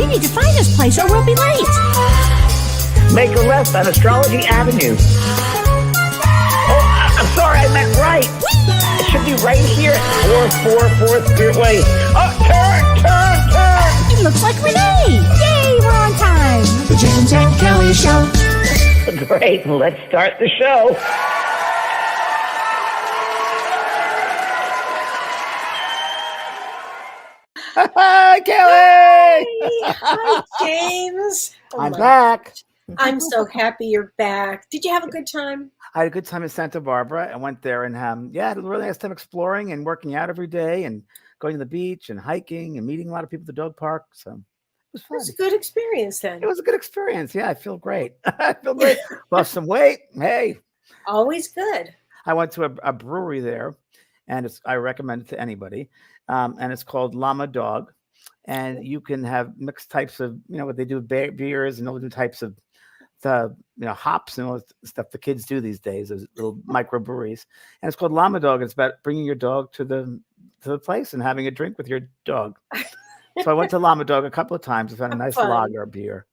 We need to find this place or we'll be late. Make a left on Astrology Avenue. Oh, I'm sorry, I meant right. It should be right here. 444 Spearway. Oh, turn. It looks like Renee. Yay, we're on time. The James and Kellee Show. Great, let's start the show. Hi, Kellee! Hi, James. Oh, I'm back. I'm so happy you're back. Did you have a good time? I had a good time in Santa Barbara. I went there and had a really nice time exploring and working out every day and going to the beach and hiking and meeting a lot of people at the dog park. So it was fun. It was a good experience then. It was a good experience. Yeah, I feel great. I feel great. Lost some weight. Hey. Always good. I went to a brewery there, and I recommend it to anybody. And it's called Llama Dog. And you can have mixed types of, what they do, beers and all different types of hops and all the stuff the kids do these days, those little microbreweries. And it's called Llama Dog. It's about bringing your dog to the place and having a drink with your dog. So I went to Llama Dog a couple of times. I found a nice lager beer.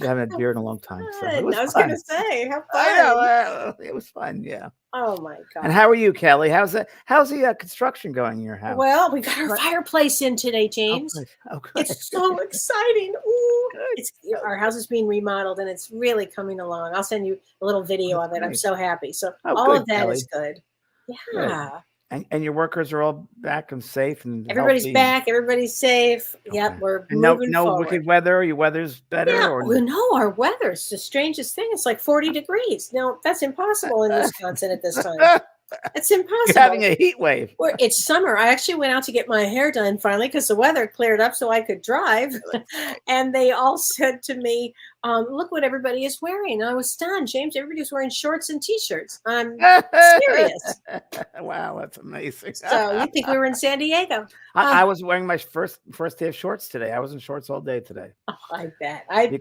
I haven't had beer in a long time. So it was I was fun. going to say, how fun. I know, it was fun, yeah. Oh, my God. And how are you, Kellee? How's the construction going in your house? Well, we got our fireplace in today, James. Oh, good. It's so exciting. Ooh. Our house is being remodeled, and it's really coming along. I'll send you a little video of it. I'm so happy. So all of that is good. Yeah. Good. And your workers are all back and safe and everybody's healthy. Back. Everybody's safe. Okay. Yep, we're moving no forward. Wicked weather. Your weather's better. Yeah, or no, our weather is the strangest thing. It's like 40 degrees. No, that's impossible in Wisconsin at this time. It's impossible. You're having a heat wave. It's summer. I actually went out to get my hair done finally because the weather cleared up so I could drive. And they all said to me, look what everybody is wearing. And I was stunned. James, everybody's wearing shorts and T-shirts. I'm serious. Wow, that's amazing. So you think we were in San Diego? I was wearing my first day of shorts today. I was in shorts all day today. Oh, I bet. It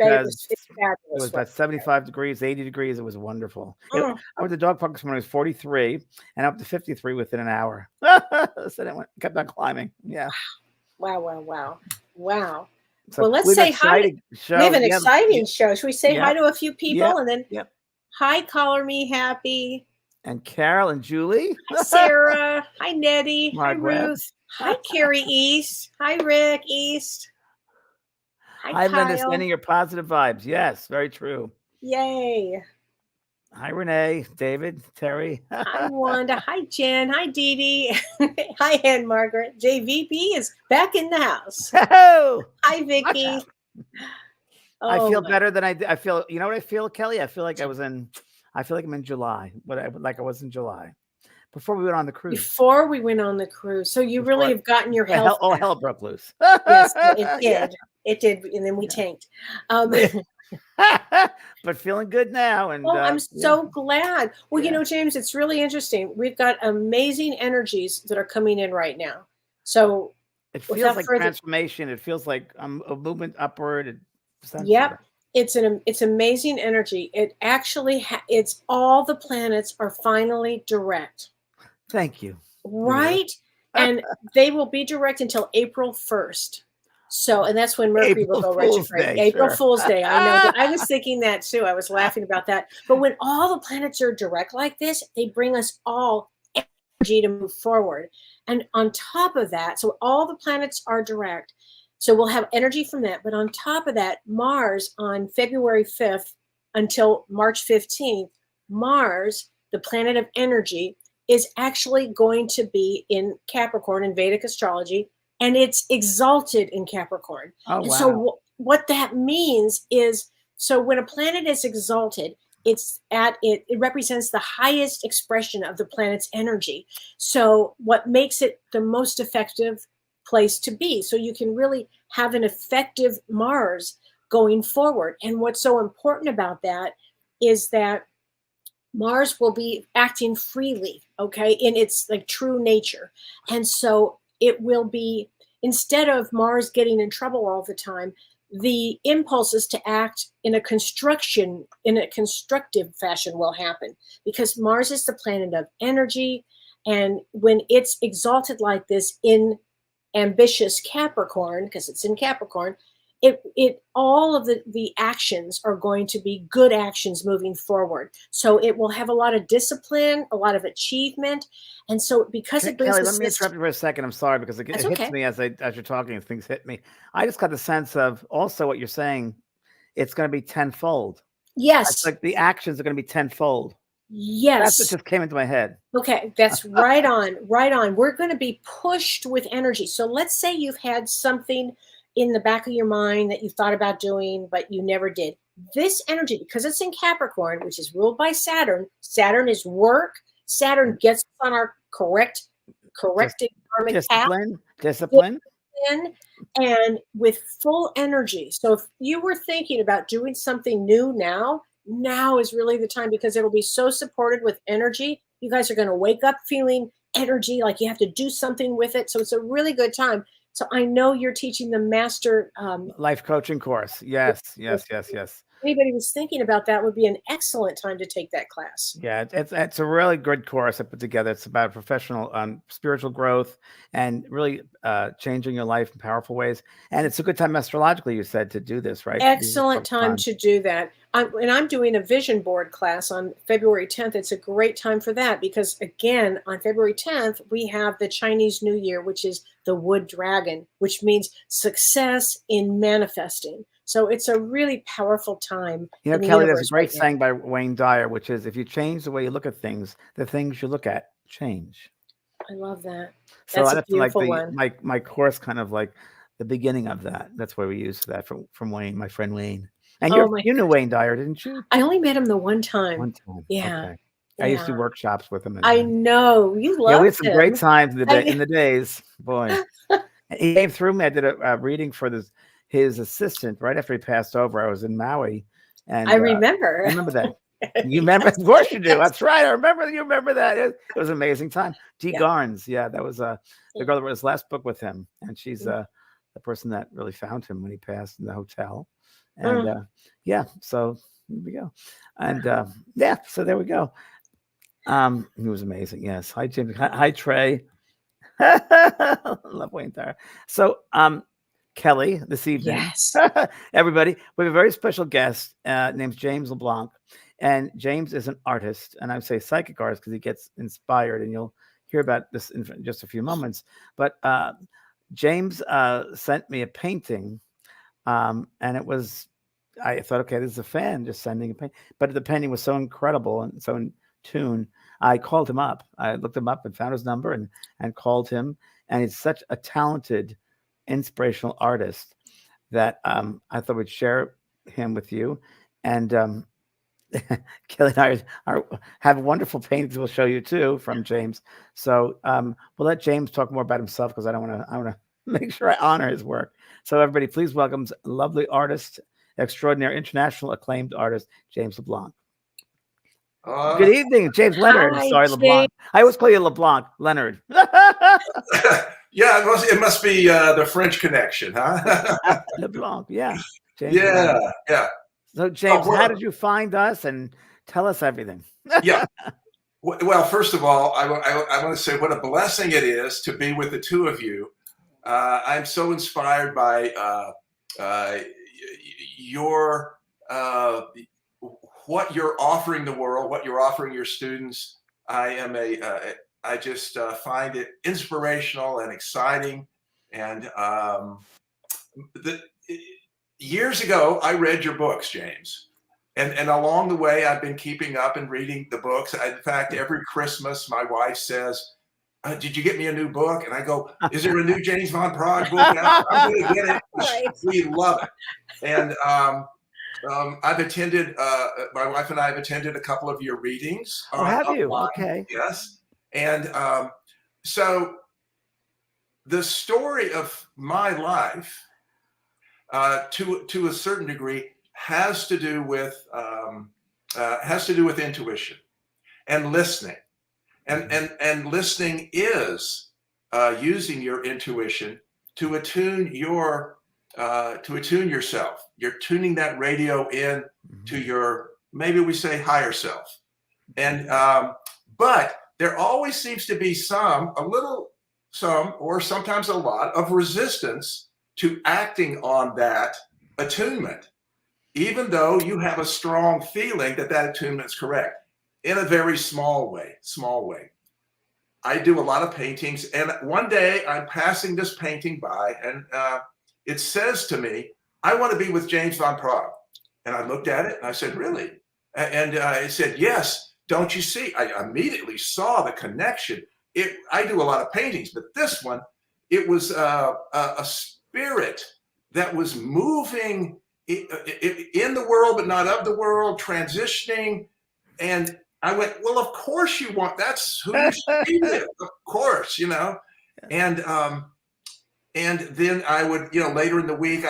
was about 75 degrees, 80 degrees. It was wonderful. I went to the dog park this morning. It was 43 and up to 53 within an hour. So then kept on climbing. Yeah. Wow. So well, let's say hi. We have an exciting show. Should we say hi to a few people and then hi, Color Me Happy. And Carol and Julie. Hi, Sarah. Hi, Nettie. Margaret. Hi, Ruth. Hi, Carrie East. Hi, Rick East. Hi, Linda, sending your positive vibes. Yes, very true. Yay. Hi, Renee, David, Terry. Hi, Wanda. Hi, Jen. Hi, Dee Dee. Hi, Ann Margaret. JVP is back in the house. Oh, hi, Vicky. I feel better than I feel. You know what I feel, Kellee? I feel like I'm in July. Like I was in July. Before we went on the cruise. So you really have gotten your health. Hell broke loose. Yes, it did. Yeah. It did, and then we tanked. But feeling good now. And I'm so glad. Well, James, it's really interesting. We've got amazing energies that are coming in right now. So it feels like transformation. It feels like a movement upward. Yep. It's amazing energy. It actually it's all the planets are finally direct. Thank you. Right? And they will be direct until April 1st. So, and that's when Mercury will go retrograde. April Fool's Day. I know. I was thinking that too. I was laughing about that. But when all the planets are direct like this, they bring us all energy to move forward. And on top of that, so all the planets are direct. So we'll have energy from that. But on top of that, Mars on February 5th until March 15th, Mars, the planet of energy, is actually going to be in Capricorn in Vedic astrology, and it's exalted in Capricorn. Oh, and wow. so what that means is, so when a planet is exalted, it represents the highest expression of the planet's energy. So what makes it the most effective place to be? So you can really have an effective Mars going forward. And what's so important about that is that Mars will be acting freely, okay, in its like true nature. And so it will be, instead of Mars getting in trouble all the time, the impulses to act in a constructive fashion will happen, because Mars is the planet of energy. And when it's exalted like this in ambitious Capricorn, because it's in Capricorn, it all of the actions are going to be good actions moving forward. So it will have a lot of discipline, a lot of achievement. And so because it brings Kellee, a let me interrupt you for a second. I'm sorry because it that's hits okay. me as you're talking. Things hit me. I just got the sense of also what you're saying. It's going to be tenfold. It's Yes. like the actions are going to be tenfold. That's what Yes. just came into my head. Okay, that's right on, right on. We're going to be pushed with energy. So let's say you've had something in the back of your mind that you thought about doing, but you never did. This energy, because it's in Capricorn, which is ruled by Saturn, Saturn is work. Saturn gets us on our corrected karmic path. Discipline. In and with full energy. So if you were thinking about doing something new now is really the time because it'll be so supported with energy. You guys are going to wake up feeling energy like you have to do something with it. So it's a really good time. So I know you're teaching the master Life coaching course. Yes. anybody who's thinking about that would be an excellent time to take that class. Yeah, it's a really good course I put together. It's about professional spiritual growth and really changing your life in powerful ways. And it's a good time astrologically, you said, to do this, right? Excellent time to do that. I'm doing a vision board class on February 10th. It's a great time for that because, again, on February 10th, we have the Chinese New Year, which is the wood dragon, which means success in manifesting. So it's a really powerful time. You know, in the Kellee, there's a universe great right now. saying by Wayne Dyer, which is, if you change the way you look at things, the things you look at change. I love that. So That's a that's like beautiful one. my course, kind of like the beginning of that. That's where we used that from Wayne, my friend Wayne. And Oh my you knew gosh. Wayne Dyer, didn't you? I only met him the one time. One time. Yeah. Okay. I used to Yeah. do workshops with him. I know. You Yeah, we had loved some great him. times in I the days. Boy, he came through me. I did a reading for his assistant right after he passed over. I was in Maui, and remember. you remember that. You remember? Of course you do. That's right. I remember. You remember that? It was an amazing time. Dee Yeah. Garnes. Yeah, that was the girl that wrote his last book with him, and she's the person that really found him when he passed in the hotel. And yeah, so here we go. And yeah, so there we go. He was amazing. Yes. Hi, Jim. Hi, Trey. Love Wayne Dyer. So, Kellee, this evening, Yes. everybody, we have a very special guest named James LeBlanc. And James is an artist, and I say psychic artist because he gets inspired, and you'll hear about this in just a few moments. But James sent me a painting, and it was, I thought, okay, this is a fan just sending a painting. But the painting was so incredible and so in tune. I called him up. I looked him up and found his number and called him. And he's such a talented, inspirational artist that I thought we'd share him with you. And Kellee and I have wonderful paintings we'll show you too from James. So we'll let James talk more about himself because I want to make sure I honor his work. So everybody, please welcome lovely artist, extraordinary, international acclaimed artist, James LeBlanc. Good evening, James Leonard. Hi, Sorry, James. LeBlanc. I always call you LeBlanc, Leonard. Yeah, it must be the French connection, huh? LeBlanc, yeah. James Yeah, Leonard. yeah. So, James, well- how did you find us? And tell us everything. Yeah. Well, first of all, I want to say what a blessing it is to be with the two of you. I'm so inspired by your what you're offering the world, what you're offering your students. I just find it inspirational and exciting. And years ago, I read your books, James. And along the way, I've been keeping up and reading the books. In fact, every Christmas, my wife says, did you get me a new book? And I go, is there a new James Van Praagh book out? I'm going to get it. Right. We love it. And I've attended, my wife and I have attended a couple of your readings. Oh, have you? Online. Okay. Yes. And so the story of my life, to a certain degree, has to do with intuition and listening. And listening is using your intuition to attune yourself. You're tuning that radio in to your, maybe we say, higher self. And but there always seems to be some, or sometimes a lot of resistance to acting on that attunement, even though you have a strong feeling that that attunement is correct, in a very small way. I do a lot of paintings, and one day I'm passing this painting by, and it says to me, I want to be with James Van Praagh. And I looked at it and I said, really? And it said, yes, don't you see? I immediately saw the connection. I do a lot of paintings, but this one, it was a spirit that was moving in the world, but not of the world, transitioning. And I went, well, of course you want, that's who you should be with, of course, you know. And then I would, you know, later in the week,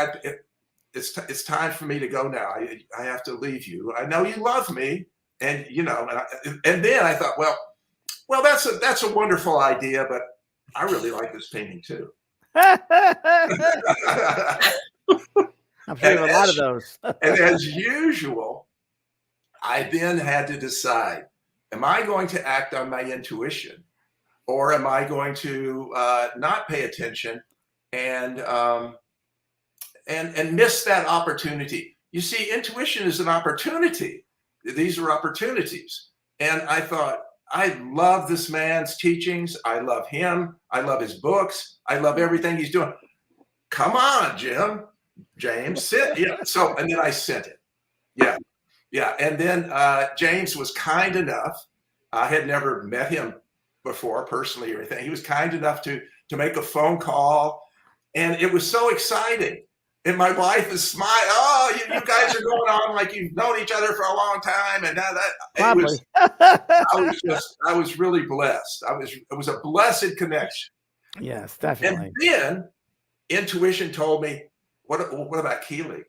it's time for me to go now. I have to leave you. I know you love me, and you know. And then I thought, well, that's a wonderful idea, but I really like this painting too. I'm sure you have a lot of those. And as usual, I then had to decide: am I going to act on my intuition, or am I going to not pay attention and miss that opportunity? You see, intuition is an opportunity. These are opportunities. And I thought, I love this man's teachings. I love him. I love his books. I love everything he's doing. Come on, James, sit. Yeah. So, and then I sent it. Yeah. Yeah. And then James was kind enough. I had never met him before personally or anything. He was kind enough to make a phone call. And it was so exciting. And my wife is smiling. Oh, you guys are going on like you've known each other for a long time. And now I was really blessed. It was a blessed connection. Yes, definitely. And then intuition told me, what about Kellee?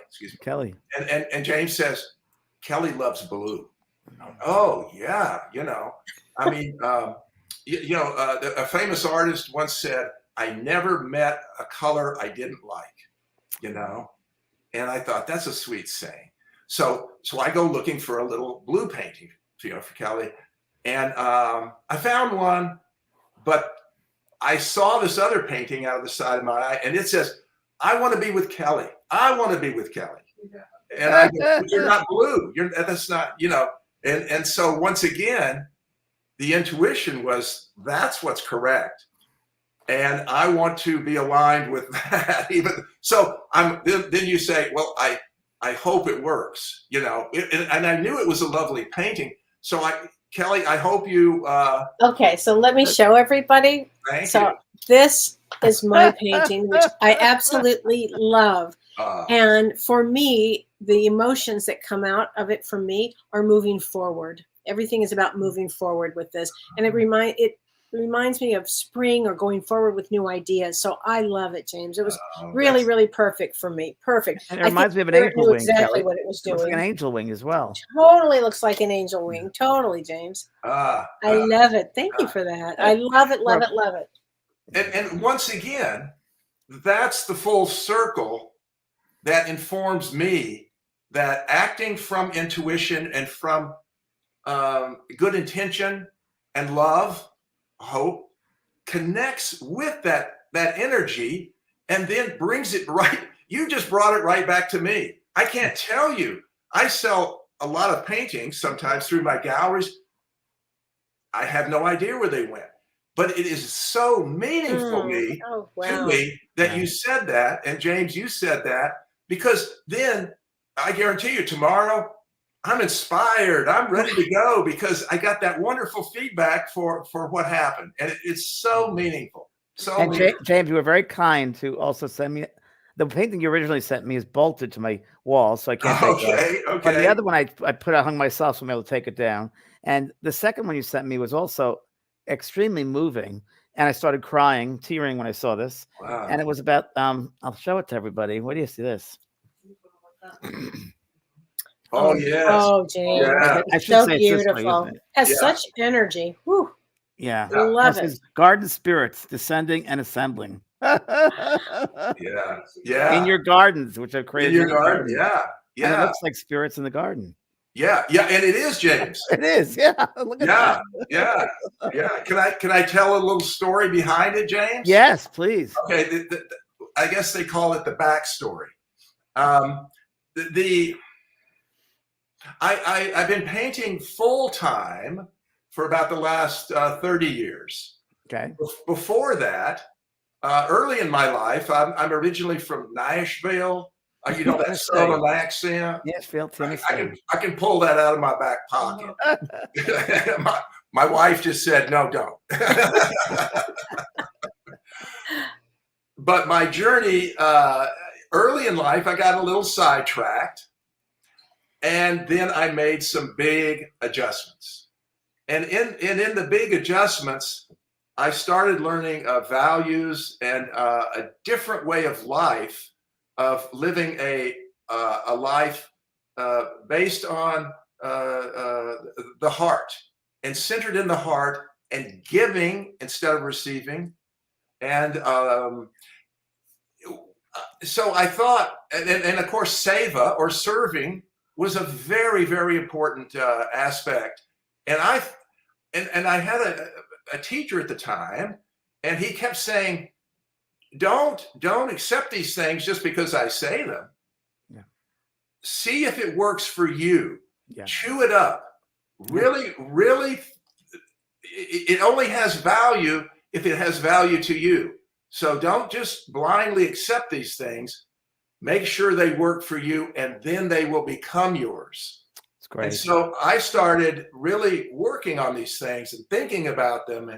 Excuse me. Kellee. And James says, Kellee loves blue. Oh yeah, you know. I mean, a famous artist once said, I never met a color I didn't like, you know? And I thought, that's a sweet saying. So I go looking for a little blue painting, you know, for Kellee. And I found one, but I saw this other painting out of the side of my eye, and it says, I want to be with Kellee. I want to be with Kellee. Yeah. And I go, you're not blue. That's not, you know. And so once again, the intuition was, that's what's correct. And I want to be aligned with that. Even so, then you say, well, I hope it works, you know. And I knew it was a lovely painting. So Kellee, I hope you. Okay, so let me show everybody. Thank you. This is my painting, which I absolutely love. And for me, the emotions that come out of it for me are moving forward. Everything is about moving forward with this, and it reminds me of spring or going forward with new ideas. So I love it, James. It was really perfect for me. Perfect. And it reminds me of an angel wing. Exactly Kellee. what it was doing. It looks like an angel wing as well. Totally looks like an angel wing. Totally, James. I love it. Thank you for that. I love it. Love it. And once again, that's the full circle that informs me that acting from intuition and from good intention and love, hope, connects with that energy and then brings it right. You just brought it right back to me. I can't tell you. I sell a lot of paintings sometimes through my galleries. I have no idea where they went, but it is so meaningful to me that you said that. And James, you said that, because then I guarantee you tomorrow, I'm inspired. I'm ready to go because I got that wonderful feedback for what happened. And it's so meaningful. James, you were very kind to also send me the painting you originally sent me is bolted to my wall, so I can't take it. Okay. But the other one I hung myself, so I'm able to take it down. And the second one you sent me was also extremely moving. And I started crying, tearing when I saw this. Wow. And it was about I'll show it to everybody. What do you see this? Oh, yes. Oh, James. Yeah. It's so beautiful. It has such energy. Whew. Yeah. I love it. Garden spirits descending and assembling. Yeah. In your gardens, which are crazy. In your garden, yeah. And it looks like spirits in the garden. Yeah. And it is, James. It is, yeah. Look at that. Yeah. Can I tell a little story behind it, James? Yes, please. Okay. I guess they call it the backstory. Um, I've been painting full time for about the last 30 years. Okay. Before that, early in my life, I'm originally from Nashville. You know that southern accent. Nashville, Tennessee. I can pull that out of my back pocket. my wife just said, no, don't. But my journey, early in life, I got a little sidetracked. And then I made some big adjustments. And in the big adjustments, I started learning values and a different way of life, of living a life based on the heart and centered in the heart and giving instead of receiving. And so I thought, and of course, seva or serving was a very, very important aspect. And I had a teacher at the time, and he kept saying, don't accept these things just because I say them. Yeah. See if it works for you. Yeah. Chew it up. Really, really, it only has value if it has value to you. So don't just blindly accept these things. Make sure they work for you, and then they will become yours. That's great. And so I started really working on these things and thinking about them.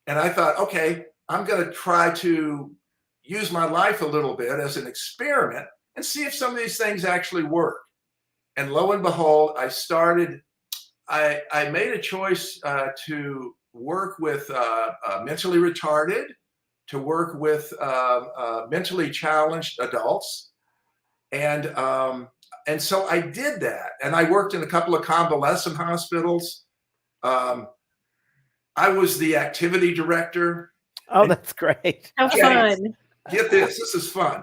And I thought, okay, I'm going to try to use my life a little bit as an experiment and see if some of these things actually work. And lo and behold, I made a choice to work with mentally retarded, to work with mentally challenged adults. And so I did that. And I worked in a couple of convalescent hospitals. I was the activity director. Oh, that's great. How fun. Get this. This is fun.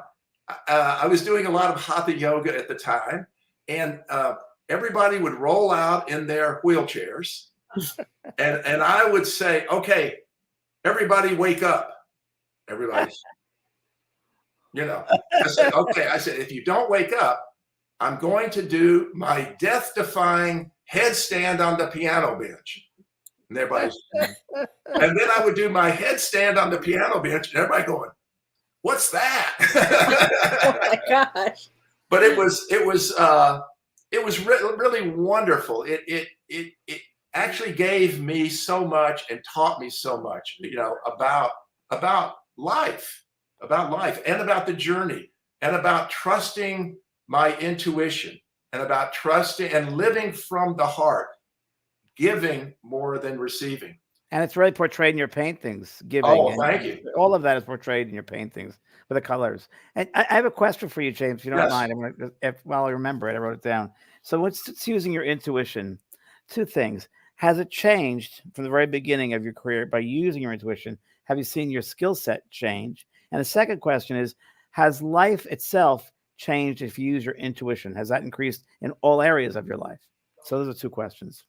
I was doing a lot of hatha yoga at the time. And everybody would roll out in their wheelchairs. And I would say, okay, everybody wake up. Everybody. You know, I said, okay. I said, if you don't wake up, I'm going to do my death-defying headstand on the piano bench. And everybody's, and then I would do my headstand on the piano bench, and everybody going, "What's that?" Oh my gosh! But it was really wonderful. It actually gave me so much and taught me so much, you know, about life. About life and about the journey and about trusting my intuition and about trusting and living from the heart, giving more than receiving. And it's really portrayed in your paintings. Giving. Oh, thank you. All of that is portrayed in your paintings with the colors. And I have a question for you, James, if you don't mind. While I remember it, I wrote it down. So it's using your intuition. Two things. Has it changed from the very beginning of your career by using your intuition? Have you seen your skill set change? And the second question is, has life itself changed if you use your intuition? Has that increased in all areas of your life? So those are two questions.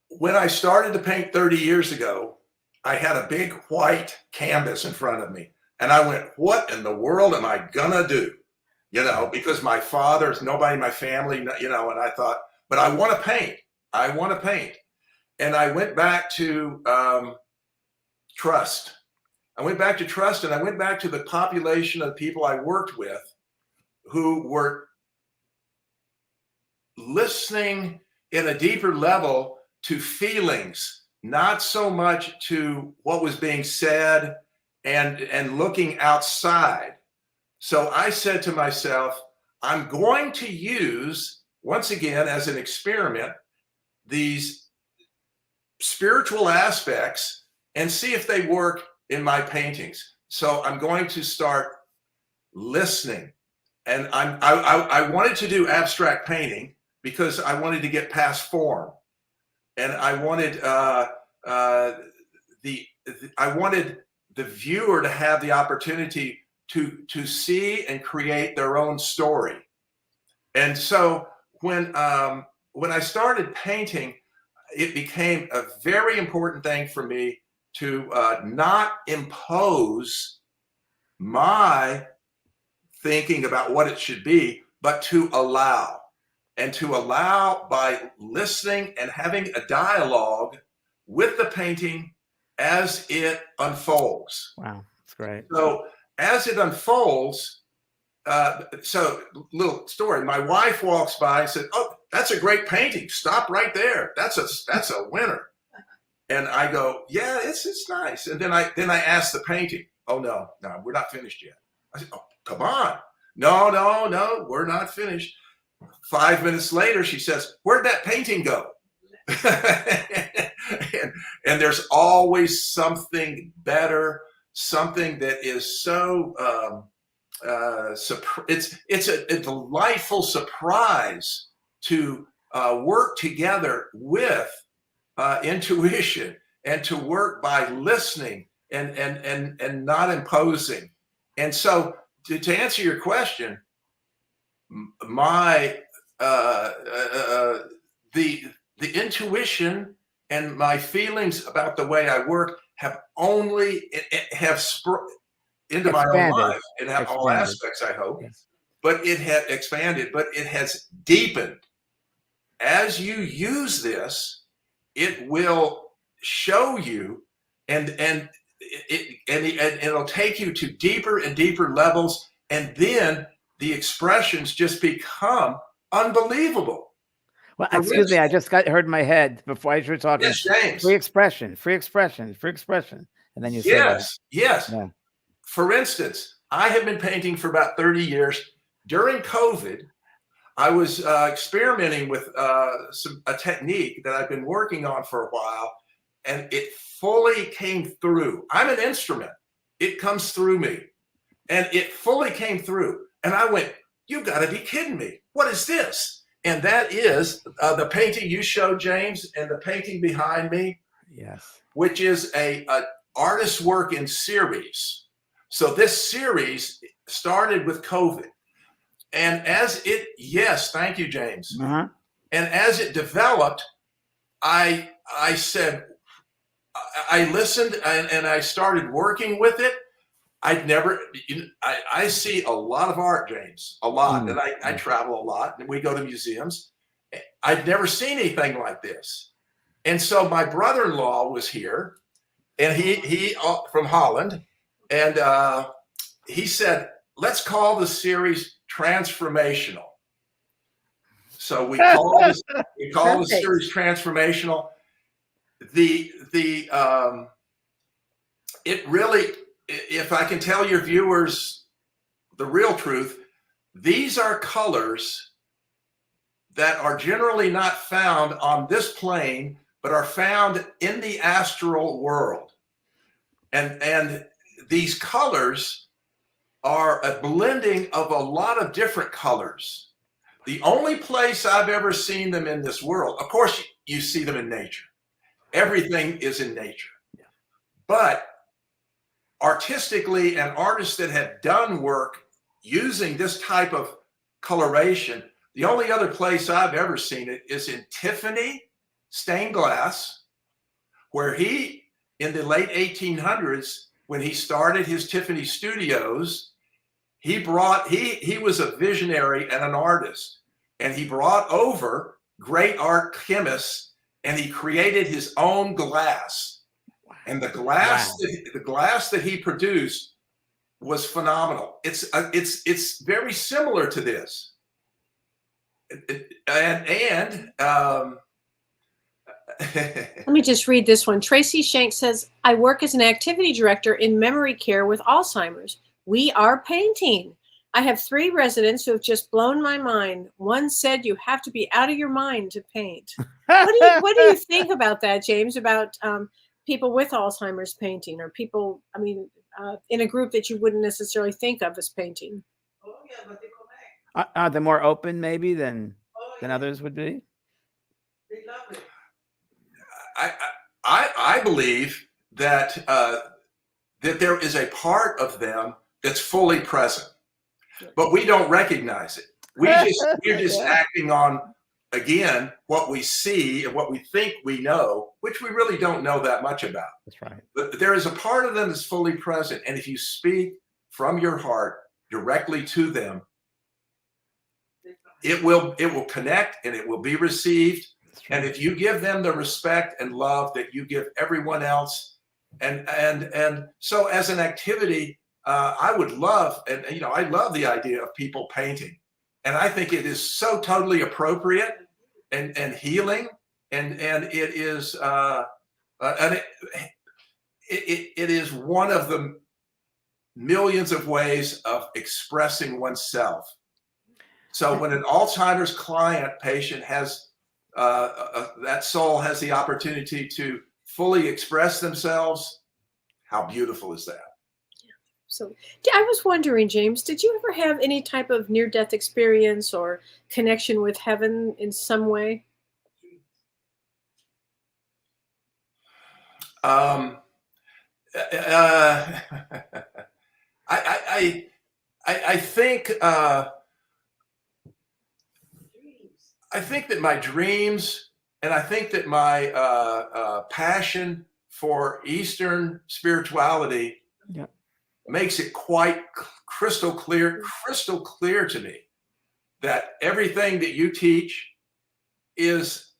When I started to paint 30 years ago, I had a big white canvas in front of me. And I went, what in the world am I gonna do? You know, because my father's nobody in my family, you know, and I thought, but I want to paint. I want to paint. And I went back to trust. I went back to trust, and I went back to the population of people I worked with who were listening in a deeper level to feelings, not so much to what was being said and looking outside. So I said to myself, I'm going to use, once again, as an experiment, these spiritual aspects and see if they work in my paintings. So I'm going to start listening. And I wanted to do abstract painting because I wanted to get past form. And I wanted the viewer to have the opportunity to see and create their own story. And so when I started painting, it became a very important thing for me to not impose my thinking about what it should be, but to allow. And to allow by listening and having a dialogue with the painting as it unfolds. Wow, that's great. So as it unfolds, so little story. My wife walks by and said, "Oh, that's a great painting. Stop right there. That's a winner." And I go, "Yeah, it's nice." And then I ask the painting, "Oh no, we're not finished yet." I said, "Oh, come on. No, we're not finished." 5 minutes later, she says, "Where'd that painting go?" and there's always something better, something that is so it's a delightful surprise to work together with intuition, and to work by listening and not imposing. And so to answer your question, my the intuition and my feelings about the way I work have only into my own life in all aspects, I hope. Yes. But it had expanded, but it has deepened. As you use this, it will show you, and it'll take you to deeper and deeper levels, and then the expressions just become unbelievable. Well, excuse me, I just heard in my head before I was talking. Yes, James. Free expression, and then you say that. Yes. Yeah. For instance, I have been painting for about 30 years. During COVID, I was experimenting with a technique that I've been working on for a while, and it fully came through. I'm an instrument. It comes through me, and it fully came through. And I went, "You got to be kidding me. What is this?" And that is the painting you showed, James, and the painting behind me. Yes. Which is a artist's work in series. So this series started with COVID. And yes, thank you, James. Uh-huh. And as it developed, I said, I listened and I started working with it. I see a lot of art, James, a lot. And I travel a lot, and we go to museums. I'd never seen anything like this. And so my brother-in-law was here, and he from Holland, and he said, "Let's call the series Transformational." So we call the series Transformational. It really, if I can tell your viewers the real truth, these are colors that are generally not found on this plane, but are found in the astral world. And these colors are a blending of a lot of different colors. The only place I've ever seen them in this world, of course, you see them in nature. Everything is in nature. But artistically, and artists that have done work using this type of coloration, the only other place I've ever seen it is in Tiffany stained glass, where he, in the late 1800s, when he started his Tiffany studios, he was a visionary and an artist, and he brought over great art chemists, and he created his own glass. And the glass that he produced was phenomenal. It's very similar to this. Let me just read this one. Tracy Shank says, "I work as an activity director in memory care with Alzheimer's. We are painting. I have 3 residents who have just blown my mind. One said you have to be out of your mind to paint." What do you think about that, James, about people with Alzheimer's painting, or people, in a group that you wouldn't necessarily think of as painting? Are they more open maybe than others would be? I believe that that there is a part of them that's fully present, but we don't recognize it. We're just acting on, again, what we see and what we think we know, which we really don't know that much about. That's right. But there is a part of them that's fully present, and if you speak from your heart, directly to them, it will connect and it will be received. And if you give them the respect and love that you give everyone else, and so as an activity, I would love, and I love the idea of people painting, and I think it is so totally appropriate and healing, and it is it is one of the millions of ways of expressing oneself. So when an Alzheimer's patient has that soul has the opportunity to fully express themselves, how beautiful is that? So I was wondering, James, did you ever have any type of near-death experience or connection with heaven in some way? I think I think that my dreams, and I think that my passion for Eastern spirituality makes it quite crystal clear to me that everything that you teach is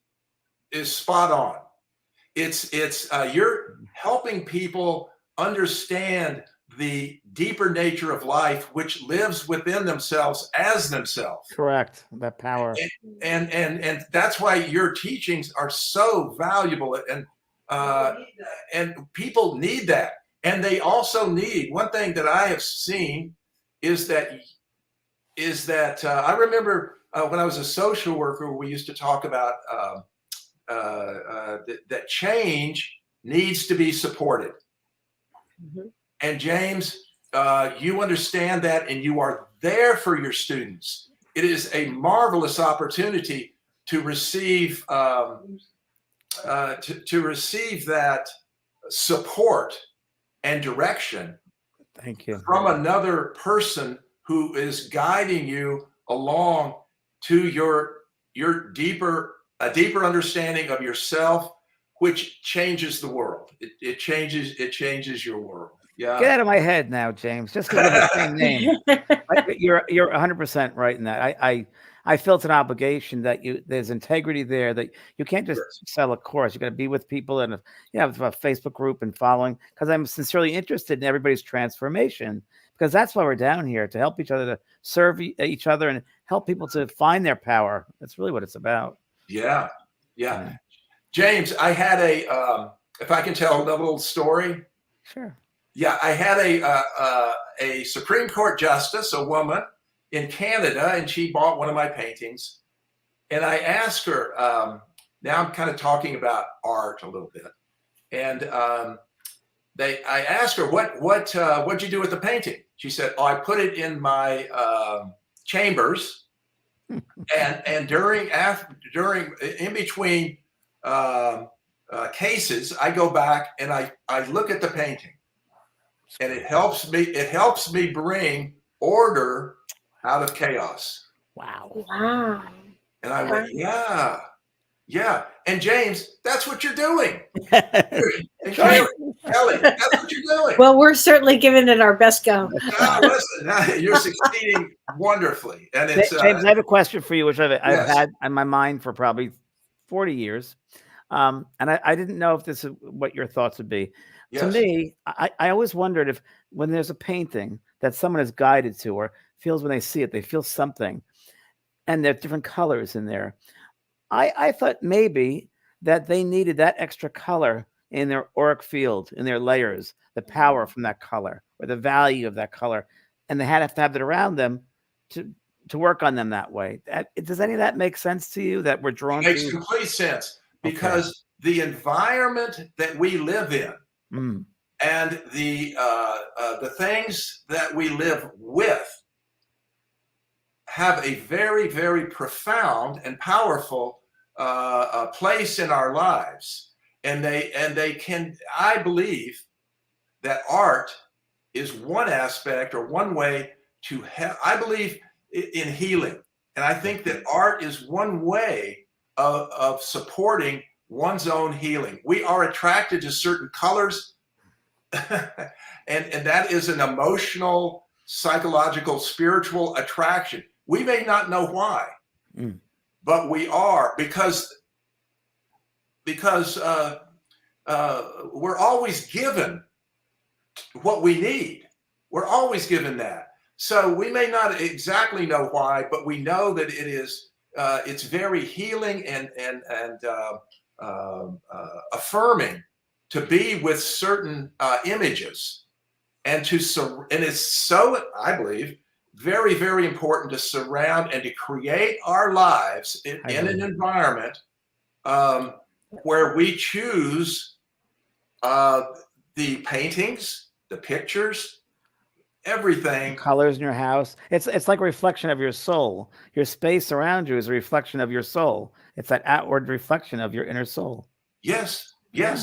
spot on. It's you're helping people understand the deeper nature of life, which lives within themselves as themselves. Correct. That power. And that's why your teachings are so valuable, and people need that. And they also need, one thing that I have seen is that I remember when I was a social worker, we used to talk about that change needs to be supported. Mm-hmm. And James, you understand that, and you are there for your students. It is a marvelous opportunity to receive to receive that support and direction. Thank you. From another person who is guiding you along to your deeper understanding of yourself, which changes the world. It changes your world. Yeah. Get out of my head now, James. Just because of the same name. You're 100% right in that. I felt an obligation that there's integrity there, that you can't just sell a course. You got to be with people and have a Facebook group and following, because I'm sincerely interested in everybody's transformation, because that's why we're down here, to help each other, to serve each other, and help people to find their power. That's really what it's about. Yeah. James, I had if I can tell a little story. Sure. Yeah, I had a Supreme Court justice, a woman in Canada, and she bought one of my paintings. And I asked her, now I'm kind of talking about art a little bit. And I asked her, what'd you do with the painting? She said, I put it in my chambers. and in between cases, I go back and I look at the painting. And it helps me bring order out of chaos. Wow. And I went, yeah. And James, that's what you're doing. And Kellee, that's what you're doing. Well, we're certainly giving it our best go. Listen, you're succeeding wonderfully. And it's James, I have a question for you, which I've had in my mind for probably 40 years. And I didn't know if this is what your thoughts would be. Yes. To me, I always wondered if, when there's a painting that someone is guided to, or feels when they see it, they feel something, and there are different colors in there. I thought maybe that they needed that extra color in their auric field, in their layers, the power from that color, or the value of that color, and they had to have it around them to work on them that way. Does any of that make sense to you, that we're drawn to? It makes complete sense, because the environment that we live in, and the things that we live with have a very, very profound and powerful place in our lives. And they can, I believe that art is one aspect or one way to help. I believe in healing. And I think that art is one way of supporting one's own healing. We are attracted to certain colors, and that is an emotional psychological, spiritual attraction. We may not know why, but we are, because we're always given what we need. We're always given that. So we may not exactly know why, but we know that it is. It's very healing and affirming to be with certain images, and it's so, I believe, very, very important to surround and to create our lives in an environment where we choose the paintings, the pictures, everything. Colors in your house. It's like a reflection of your soul. Your space around you is a reflection of your soul. It's that outward reflection of your inner soul. Yes. Yeah.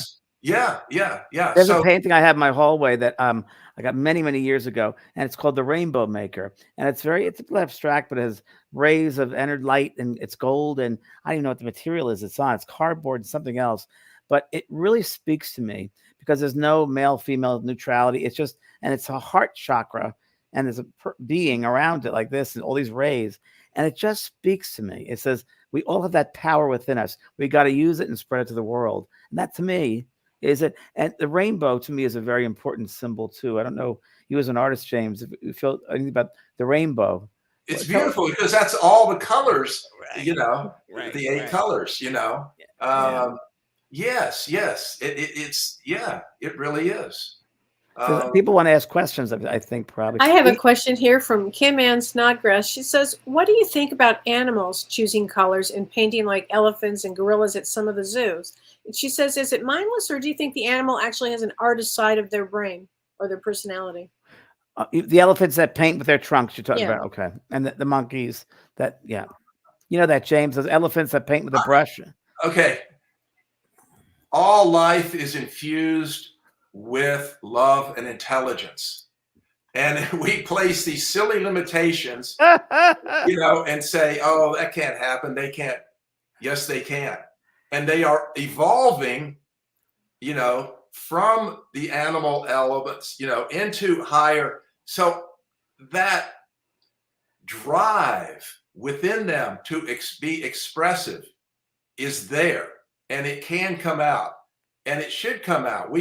There's a painting I have in my hallway that I got many, many years ago, and it's called The Rainbow Maker. And it's a little abstract, but it has rays of entered light, and it's gold, and I don't even know what the material is it's on. It's cardboard and something else. But it really speaks to me because there's no male, female neutrality. It's just, and it's a heart chakra, and there's a being around it like this, and all these rays. And it just speaks to me. It says, we all have that power within us. We got to use it and spread it to the world. And that, to me, is it. And the rainbow, to me, is a very important symbol, too. I don't know, you as an artist, James, if you feel anything about the rainbow. It's beautiful because that's all the colors, Right. The 8 colors, Yes. It really is. People want to ask questions, I think, probably. I have a question here from Kim Ann Snodgrass. She says, what do you think about animals choosing colors and painting like elephants and gorillas at some of the zoos? And she says, is it mindless, or do you think the animal actually has an artist side of their brain or their personality? The elephants that paint with their trunks you're talking about. Okay. And the monkeys that, you know that, James, those elephants that paint with a brush. Okay. All life is infused with love and intelligence. And we place these silly limitations, and say, oh, that can't happen. They can't. Yes, they can. And they are evolving, from the animal elements, into higher. So that drive within them to be expressive is there, and it can come out, and it should come out.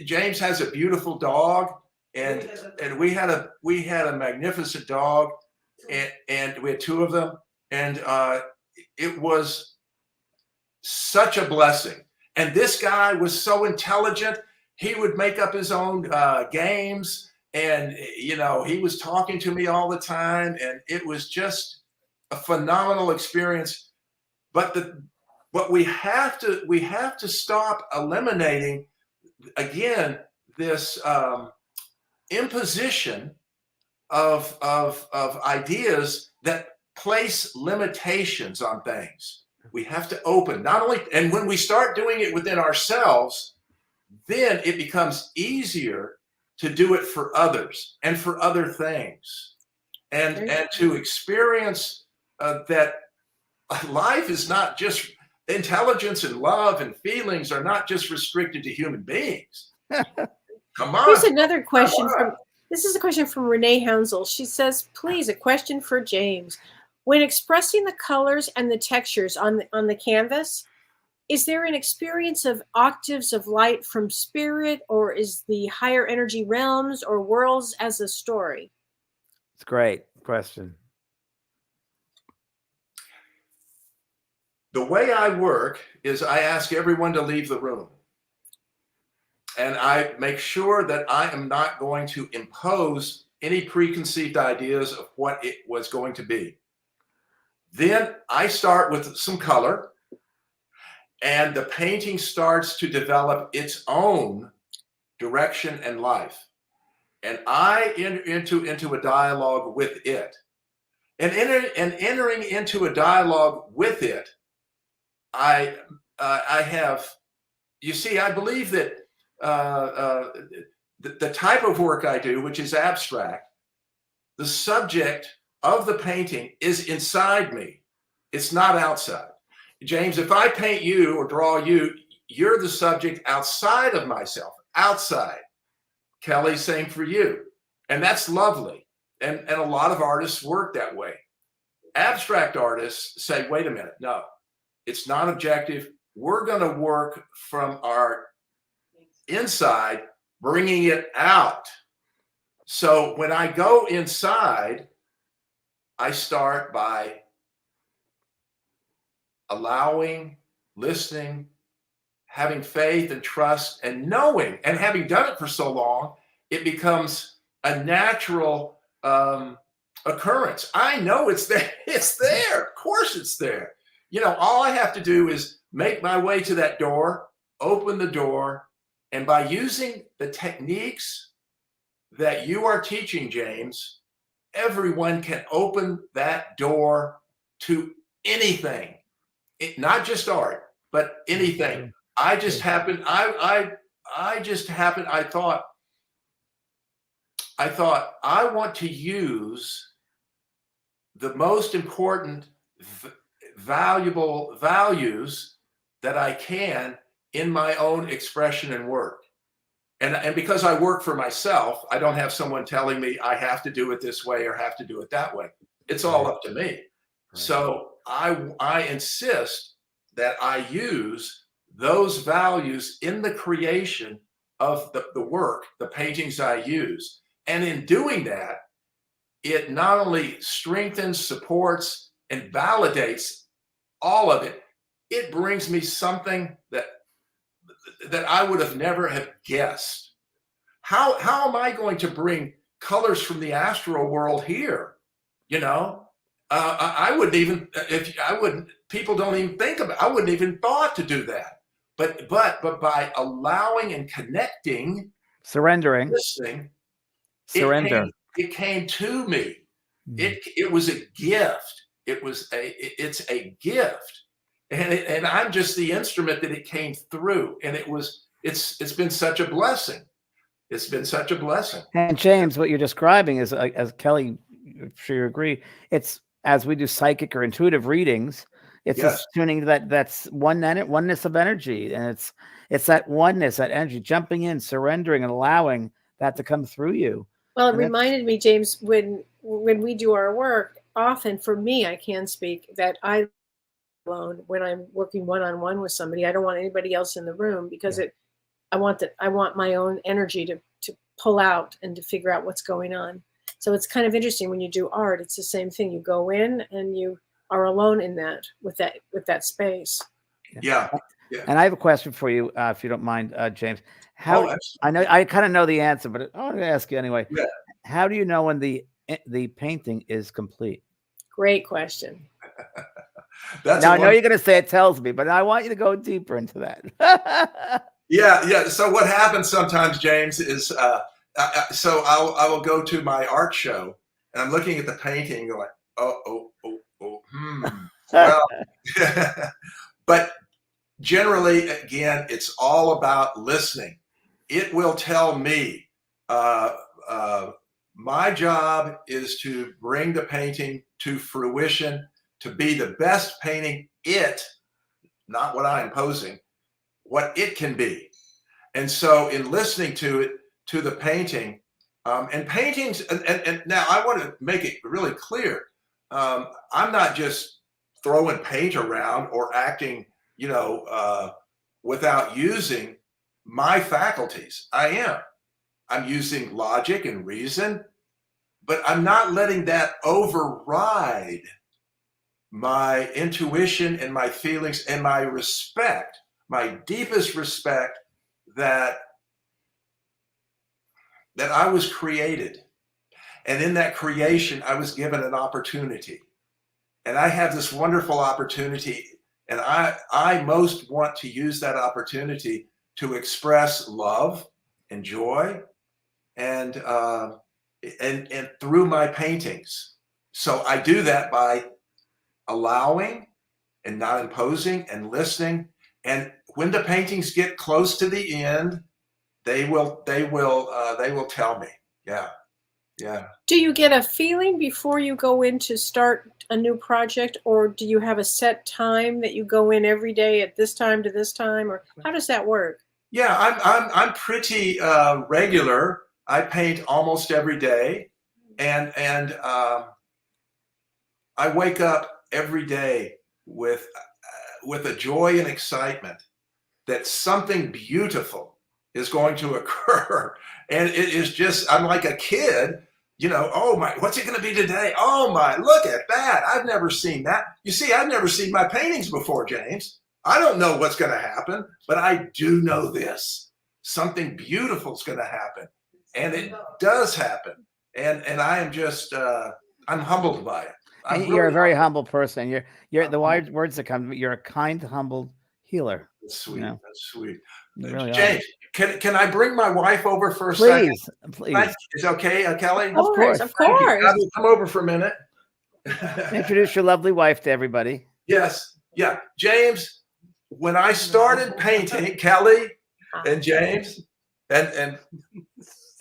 James has a beautiful dog, and we had a magnificent dog, and we had 2 of them, and it was such a blessing. And this guy was so intelligent. He would make up his own games, and he was talking to me all the time, and it was just a phenomenal experience. But we have to stop eliminating again this imposition of ideas that place limitations on things. We have to open, not only, and when we start doing it within ourselves, then it becomes easier to do it for others and for other things, and to experience that life is not just intelligence, and love and feelings are not just restricted to human beings. Come on. Here's another question this is a question from Renee Hounsel. She says, please, a question for James. When expressing the colors and the textures on the canvas, is there an experience of octaves of light from spirit, or is the higher energy realms or worlds as a story? It's a great question. The way I work is I ask everyone to leave the room. And I make sure that I am not going to impose any preconceived ideas of what it was going to be. Then I start with some color, and the painting starts to develop its own direction and life. And I enter into a dialogue with it. And entering into a dialogue with it, I have, you see, I believe that the type of work I do, which is abstract, the subject of the painting is inside me. It's not outside. James, if I paint you or draw you, you're the subject outside of myself, outside. Kellee, same for you. And that's lovely. And a lot of artists work that way. Abstract artists say, wait a minute, no, it's not objective. We're going to work from our inside, bringing it out. So when I go inside, I start by allowing, listening, having faith and trust and knowing, and having done it for so long, it becomes a natural occurrence. I know it's there. It's there. Of course it's there. You know, all I have to do is make my way to that door, open the door, and by using the techniques that you are teaching, James, everyone can open that door to anything. Not just art, but anything. I just happened, I thought I want to use the most important valuable values that I can in my own expression and work. And because I work for myself, I don't have someone telling me I have to do it this way or have to do it that way. It's all up to me. Right. So I insist that I use those values in the creation of the work, the paintings I use. And in doing that, it not only strengthens, supports, and validates all of it, it brings me something that I would have never have guessed. How am I going to bring colors from the astral world here? You know, I wouldn't even, people don't even think about, I wouldn't even thought to do that. But by allowing and connecting, surrendering, listening, surrender, it came to me. It was a gift. It's a gift. And I'm just the instrument that it came through. And it's been such a blessing. It's been such a blessing. And James, what you're describing is, as Kellee, I'm sure you agree, it's as we do psychic or intuitive readings, it's just tuning to that's oneness of energy. And it's that oneness, that energy, jumping in, surrendering, and allowing that to come through you. Well, it reminded me, James, when we do our work, often for me, I can speak that I alone when I'm working one-on-one with somebody. I don't want anybody else in the room because I want my own energy to pull out and to figure out what's going on. So it's kind of interesting when you do art. It's the same thing. You go in and you are alone in that with that space. Yeah. And I have a question for you, if you don't mind, James. I know I kind of know the answer, but I want to ask you anyway. Yeah. How do you know when the painting is complete? Great question. Now I know you're going to say it tells me, but I want you to go deeper into that. Yeah. So what happens sometimes, James, is so I will go to my art show and I'm looking at the painting, going, well, but generally, again, it's all about listening. It will tell me. My job is to bring the painting to fruition, to be the best painting not what I'm posing, what it can be. And so in listening to it, to the painting, and paintings, and now I want to make it really clear. I'm not just throwing paint around or acting, without using my faculties. I'm using logic and reason, but I'm not letting that override my intuition and my feelings and my respect, my deepest respect that I was created. And in that creation, I was given an opportunity. And I have this wonderful opportunity. And I most want to use that opportunity to express love and joy and through my paintings. So I do that by allowing and not imposing and listening. And when the paintings get close to the end, they will tell me. Yeah. Do you get a feeling before you go in to start a new project, or do you have a set time that you go in every day at this time to this time, or how does that work? Yeah, I'm pretty regular. I paint almost every day, and I wake up every day with a joy and excitement that something beautiful is going to occur. And it is just, I'm like a kid, you know, oh my, what's it going to be today? Oh my, look at that. I've never seen that. You see, I've never seen my paintings before, James. I don't know what's going to happen, but I do know this. Something beautiful is going to happen. And it does happen. And I am just, I'm humbled by it. You're a very humble person. You're the words that come. You're a kind, humble healer. That's sweet. You know? That's sweet. Really James, can I bring my wife over for a second? Please. Is it okay, Kellee? Of course. Come over for a minute. Introduce your lovely wife to everybody. Yes. Yeah. James, when I started painting, Kellee and James and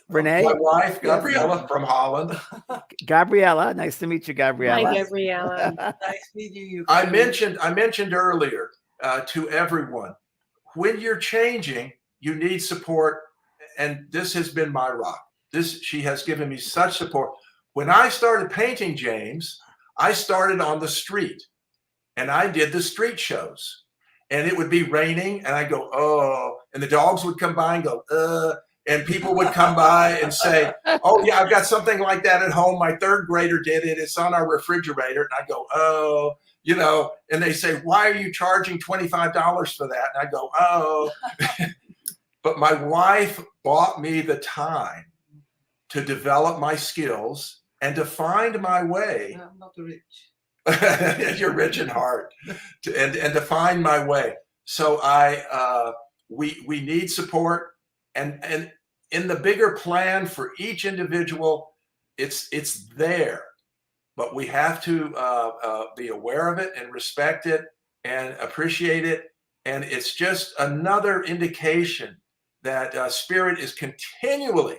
Renee, my wife, Gabriella from Holland. Gabriella, nice to meet you, Gabriella. Hi, Gabriella. Nice meeting you. I mentioned earlier to everyone, when you're changing, you need support, and this has been my rock. She has given me such support. When I started painting, James, I started on the street, and I did the street shows, and it would be raining, and I go, oh, and the dogs would come by and go, and people would come by and say, oh, yeah, I've got something like that at home. My third grader did it. It's on our refrigerator. And I go, oh, you know, and they say, why are you charging $25 for that? And I go, oh. But my wife bought me the time to develop my skills and to find my way. I'm not rich. You're rich in heart. And to find my way. So we need support. And in the bigger plan for each individual, it's there, but we have to be aware of it and respect it and appreciate it. And it's just another indication that spirit is continually,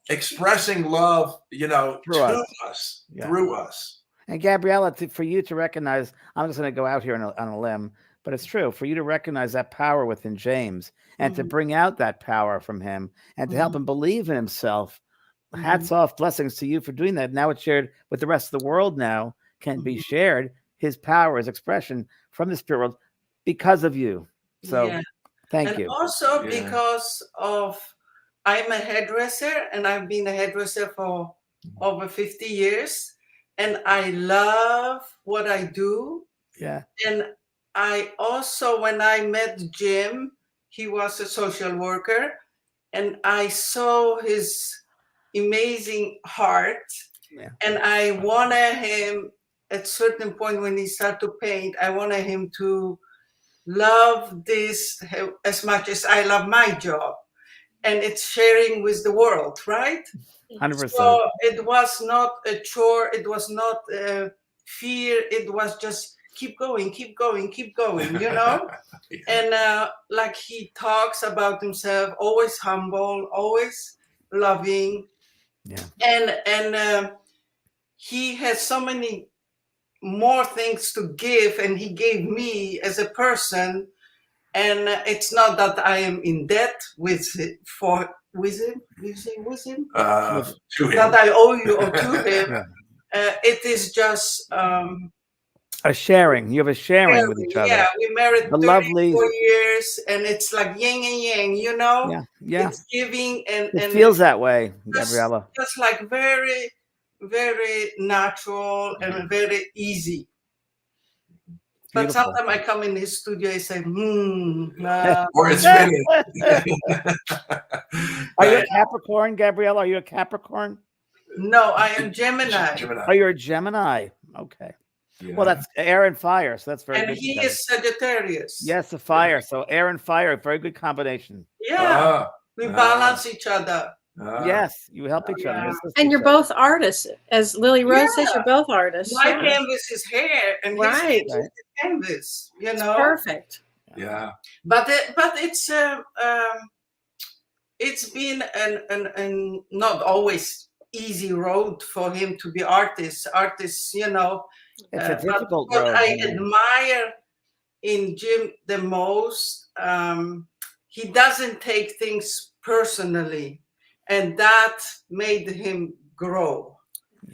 expressing love, you know, through us. And Gabriella, for you to recognize, I'm just going to go out here on a limb, but it's true, for you to recognize that power within James and to bring out that power from him and to help him believe in himself. Hats off, blessings to you for doing that. Now it's shared with the rest of the world now, can be shared, his power, his expression from the spirit world because of you. So thank you. Also because of, I'm a hairdresser, and I've been a hairdresser for over 50 years. And I love what I do. Yeah. And I also, when I met Jim, he was a social worker, and I saw his amazing heart. Yeah. And I wanted him, at a certain point when he started to paint, I wanted him to love this as much as I love my job. And it's sharing with the world, right? 100%. So it was not a chore. It was not fear. It was just keep going, you know? And like he talks about himself, always humble, always loving. Yeah. And he has so many more things to give, and he gave me as a person. And it's not that I am in debt with him. To him. That I owe you or to him. It is just a sharing. You have a sharing with each other. Yeah, we married the 34 lovely years, and it's like yin and yang, you know? Yeah, yeah. It's giving and it feels that way, Gabriella. Just like very, very natural and very easy. But Beautiful. sometimes I come in his studio, I say, or it's finished. Are you a Capricorn, Gabriella? Are you a Capricorn? No, I am Gemini. Oh, you're a Gemini. Okay. Yeah. Well, that's air and fire, so that's very good. And he is Sagittarius. Yes, the fire. So air and fire, very good combination. Yeah, we balance each other. Yes, you help each other. And you're both artists. As Lily Rose says, you're both artists. My canvas is hair, and his canvas, you know. It's perfect. Yeah. But it's been an not always easy road for him to be artists, you know. It's a difficult road. What I man. admire in Jim the most he doesn't take things personally, and that made him grow.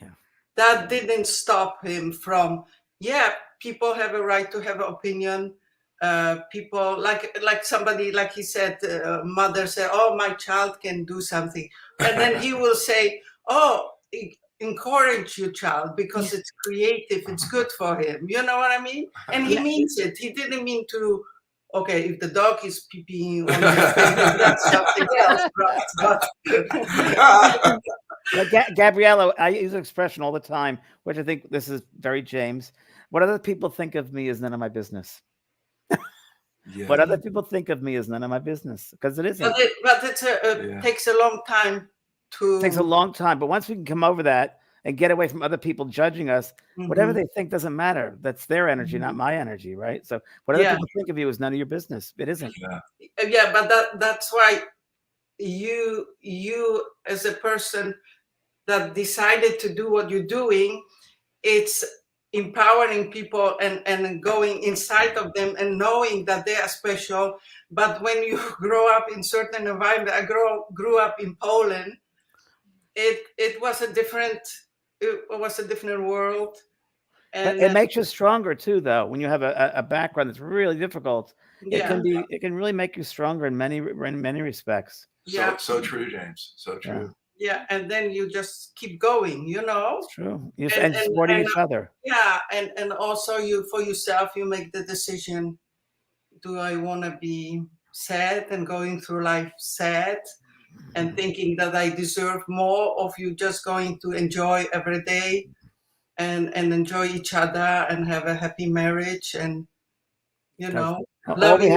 Yeah. That didn't stop him from, people have a right to have an opinion. People like somebody, like he said, mother said, oh, my child can do something. And then he will say, oh, encourage your child because it's creative, it's good for him. You know what I mean? And he means it. He didn't mean to, okay, if the dog is peeing on your table, that's something else. But Gabriella, I use an expression all the time, which I think this is very James. What other people think of me is none of my business. Yeah. What other people think of me is none of my business, because it isn't. But it takes a long time to. It takes a long time, but once we can come over that and get away from other people judging us, whatever they think doesn't matter. That's their energy, not my energy, right? So what other people think of you is none of your business. It isn't. Yeah, but that's why you as a person that decided to do what you're doing, it's empowering people and going inside of them and knowing that they are special. But when you grow up in certain environment, I grew up in Poland. It was a different world. And it makes you stronger too, though. When you have a background that's really difficult, it can really make you stronger in many respects. So true, James. So true. Yeah, and then you just keep going, you know. It's true. And supporting each other. Yeah, and also you for yourself, you make the decision. Do I want to be sad and going through life sad and thinking that I deserve more, of you just going to enjoy every day and enjoy each other and have a happy marriage and, you know. All we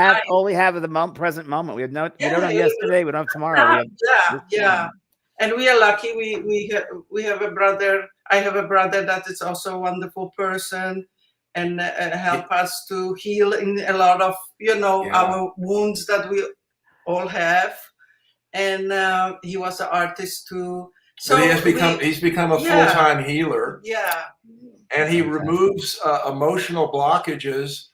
have is the present moment. We have we don't have yesterday. We don't have tomorrow. Yeah. And we are lucky. We have a brother. I have a brother that is also a wonderful person and help us to heal in a lot of our wounds that we all have. And he was an artist too. So he's become a full-time healer. Yeah. And he removes emotional blockages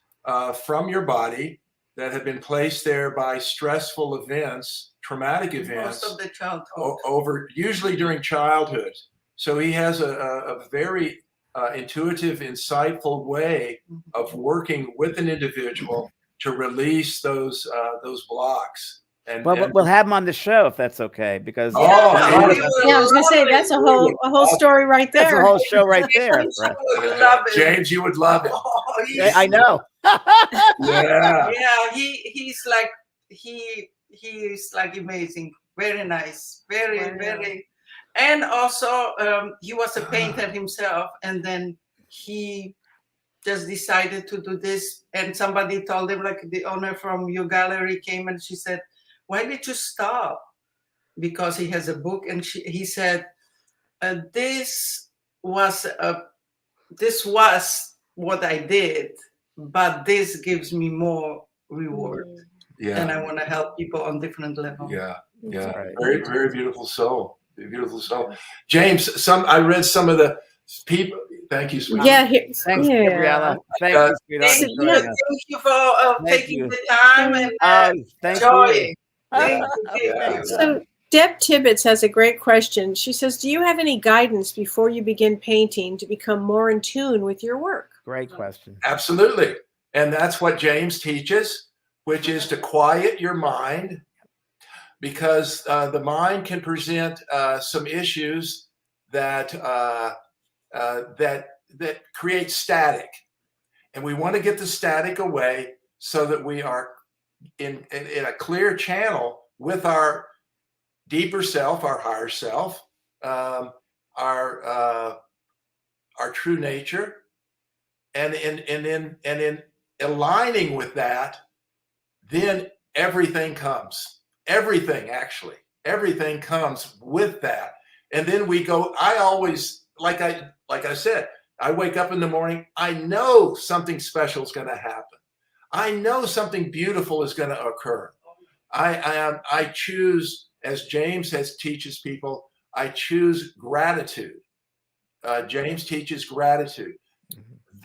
from your body that have been placed there by stressful events, traumatic events. Most of the childhood. Usually during childhood. So he has a very intuitive, insightful way of working with an individual to release those blocks. And we'll have him on the show if that's okay, because I was gonna say that's a whole story right there. That's a whole show right there. James, you would love it. I know. He's like amazing, very nice, very. And also, he was a painter himself, and then he just decided to do this. And somebody told him, like the owner from your gallery came and she said, "Why did you stop?" Because he has a book, and he said, "This was what I did, but this gives me more reward, and I want to help people on different levels." Yeah, Right. very, very beautiful soul. Beautiful soul. James, I read some of the people. Thank you, sweetie. Thanks, Gabriella. Thank you, sweetheart. Thank you for taking the time and enjoying. Thank you. So Deb Tibbetts has a great question. She says, do you have any guidance before you begin painting to become more in tune with your work? Great question. Absolutely. And that's what James teaches, which is to quiet your mind, because the mind can present some issues that create static. And we want to get the static away so that we are in a clear channel with our deeper self, our higher self, our true nature, and in aligning with that, then everything comes. Everything comes with that, and then we go. I always, like I said, I wake up in the morning. I know something special is going to happen. I know something beautiful is going to occur. I choose, as James teaches people, I choose gratitude. James teaches gratitude.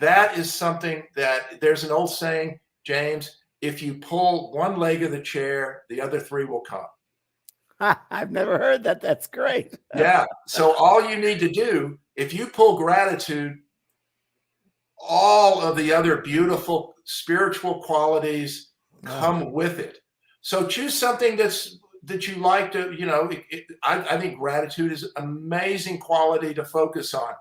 That is something that there's an old saying, James, if you pull one leg of the chair, the other three will come. I've never heard that. That's great. Yeah. So all you need to do, if you pull gratitude, all of the other beautiful spiritual qualities come with it. So choose something that you like to, I think gratitude is an amazing quality to focus on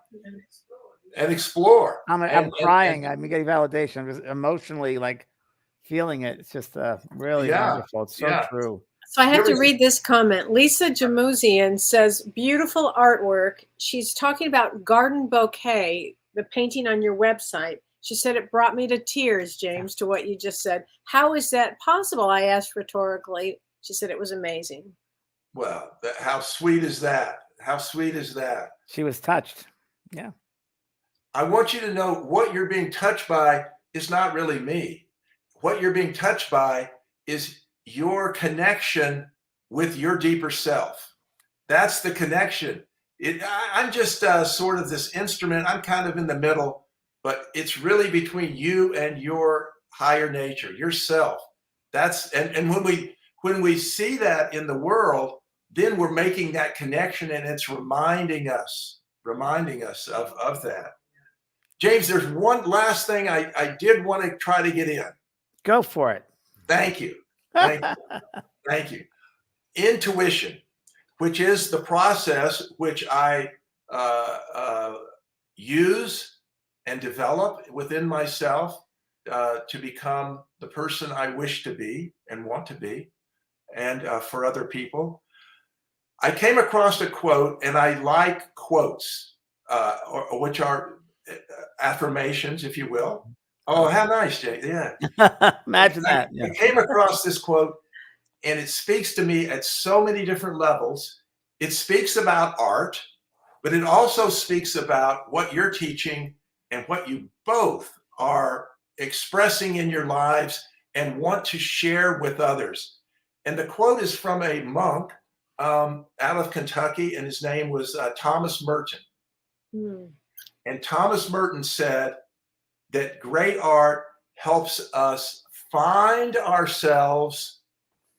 and explore. I'm crying. I'm getting validation. I'm just emotionally like feeling it. It's just really wonderful. It's so true. So I have to read this comment. Lisa Jamuzian says, beautiful artwork. She's talking about Garden Bouquet, the painting on your website. She said, it brought me to tears, James, to what you just said. How is that possible? I asked rhetorically. She said it was amazing. Well, how sweet is that? How sweet is that? She was touched. Yeah. I want you to know what you're being touched by is not really me. What you're being touched by is your connection with your deeper self. That's the connection. I'm just sort of this instrument. I'm kind of in the middle, but it's really between you and your higher nature, yourself. And when we see that in the world, then we're making that connection, and it's reminding us of that. James, there's one last thing I did want to try to get in. Go for it. Thank you. Thank you. Intuition, which is the process which I use and develop within myself to become the person I wish to be and want to be, and for other people. I came across a quote, and I like quotes, which are affirmations, if you will. Oh, how nice, Jay. Yeah. Imagine that. Yeah. I came across this quote, and it speaks to me at so many different levels. It speaks about art, but it also speaks about what you're teaching and what you both are expressing in your lives and want to share with others. And the quote is from a monk out of Kentucky, and his name was Thomas Merton. And Thomas Merton said that great art helps us find ourselves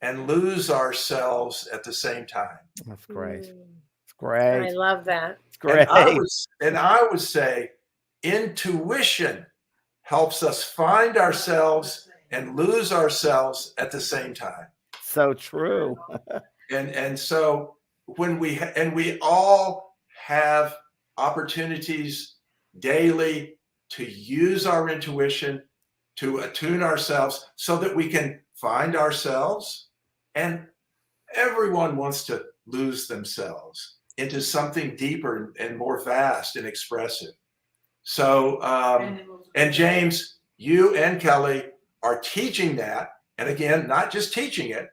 and lose ourselves at the same time. That's great. It's great. I love that. It's great. And I would say intuition helps us find ourselves and lose ourselves at the same time. So true. And so when we all have opportunities daily to use our intuition, to attune ourselves so that we can find ourselves, and everyone wants to lose themselves into something deeper and more vast and expressive. So, and James, you and Kellee are teaching that. And again, not just teaching it,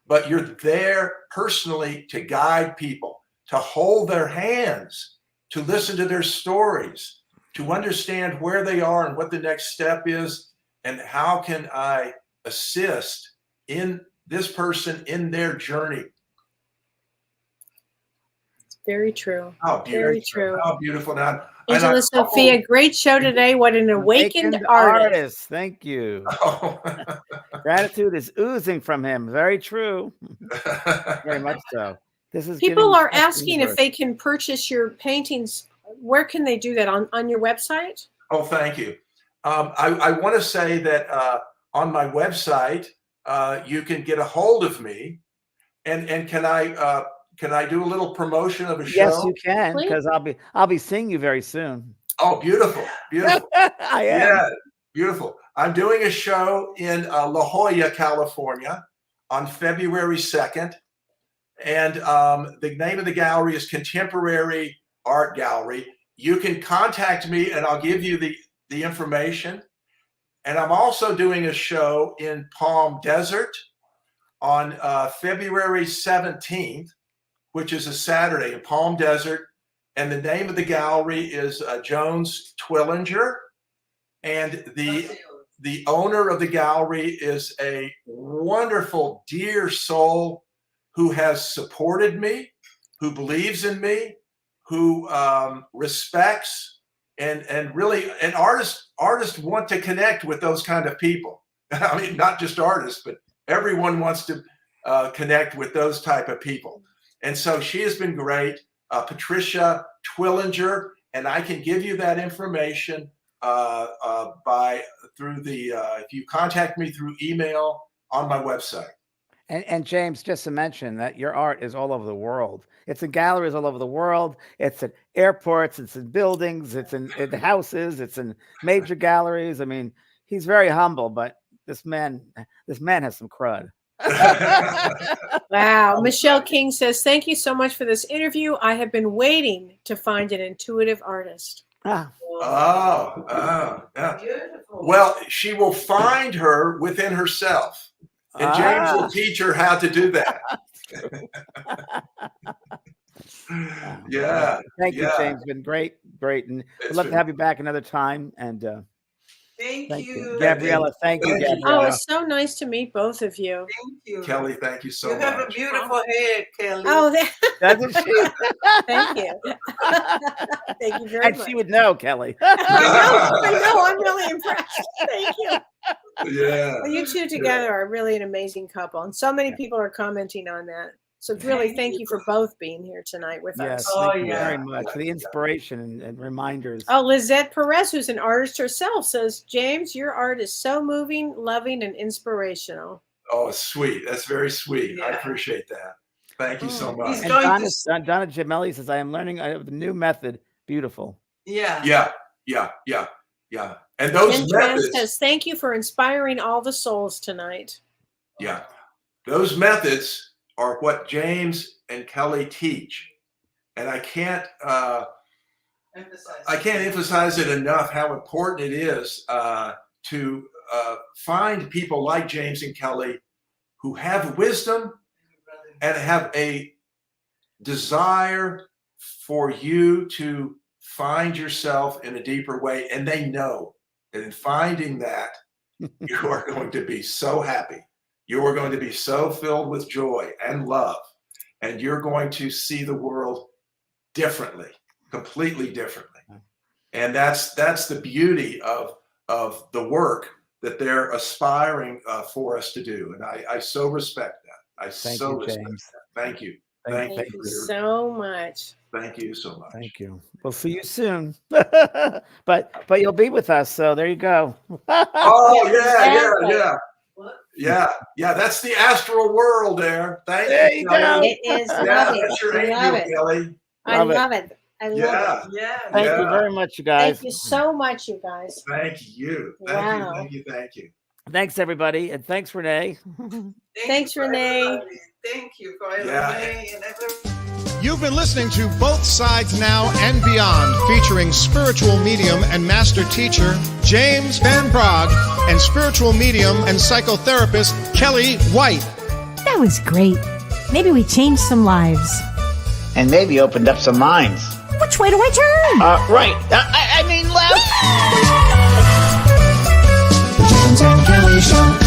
but you're there personally to guide people, to hold their hands, to listen to their stories, to understand where they are and what the next step is, and how can I assist in this person in their journey. It's very true. How beautiful. Very true. How beautiful. Now, Angela Sophia, great show today. What an awakened artist. Thank you. Gratitude is oozing from him. Very true. Very much so. People are asking if they can purchase your paintings. Where can they do that? On your website? Oh, thank you. I want to say that on my website, you can get a hold of me. And can I do a little promotion of a show? Yes, you can, because I'll be seeing you very soon. Oh, beautiful. Beautiful. I am. Yeah, beautiful. I'm doing a show in La Jolla, California on February 2nd. And the name of the gallery is Contemporary Art Gallery. You can contact me and I'll give you the information. And I'm also doing a show in Palm Desert on February 17th, which is a Saturday in Palm Desert. And the name of the gallery is Jones Twillinger. And the owner of the gallery is a wonderful, dear soul who has supported me, who believes in me, who respects, and really, and artists want to connect with those kind of people. I mean, not just artists, but everyone wants to connect with those type of people. And so she has been great. Patricia Twillinger, and I can give you that information if you contact me through email on my website. And James, just to mention that your art is all over the world. It's in galleries all over the world. It's at airports. It's in buildings. It's in houses. It's in major galleries. I mean, he's very humble, but this man has some crud. Wow. Michelle King says, thank you so much for this interview. I have been waiting to find an intuitive artist. Ah. Yeah. Beautiful. Well, she will find her within herself. And James will teach her how to do that. Yeah. Thank you, James. It's been great. And we'd love to have you back another time. And Thank you. Gabriella. Thank you, Gabriella. Oh, it's so nice to meet both of you. Thank you. Kelly, thank you so much. You have a beautiful hair, Kelly. Oh, Doesn't she? thank you. Thank you very And much. she would know, Kelly. I know. I'm really impressed. Thank you. Yeah. Well, you two together are really an amazing couple. And so many people are commenting on that. So really, thank you for both being here tonight with Yes, us. thank you very much for the inspiration and reminders. Oh, Lizette Perez, who's an artist herself, says, James, your art is so moving, loving, and inspirational. Oh, sweet. That's very sweet. I Yeah. appreciate that. Thank you so much. He's And going Donna Gemelli says, I am learning the new method. Beautiful. Yeah. Yeah. And those And Trans methods, says, thank you for inspiring all the souls tonight. yeah, those methods are what James and Kellee teach. And I can't emphasize it enough how important it is to find people like James and Kellee who have wisdom and have a desire for you to find yourself in a deeper way. And they know that in finding that, you are going to be so happy. You are going to be so filled with joy and love. And you're going to see the world differently, completely differently. And that's the beauty of the work that they're aspiring for us to do. And I so respect that. Thank you, James. Thank you. Thank you so much. Thank you so much. Thank you. We'll see you soon. but you'll be with us, so there you go. Oh, Exactly. yeah. That's the astral world there. There you go. It is Yeah, lovely. that's your I love angel, it. Kelly. I Love it. love it. I love Yeah. it. Yeah. Thank you Yeah. very much, you guys. Thank you so much, you guys. Thank you. Wow. Thank you. Thanks, everybody. And thanks, Renee. Thanks, you for Renee. everybody. Thank you for Yeah. Renee and everyone. You've been listening to Both Sides Now and Beyond, featuring spiritual medium and master teacher James Van Praagh and spiritual medium and psychotherapist Kellee White. That was great. Maybe we changed some lives. And maybe opened up some minds. Which way do I turn? Right. I mean left. James and Kellee Show.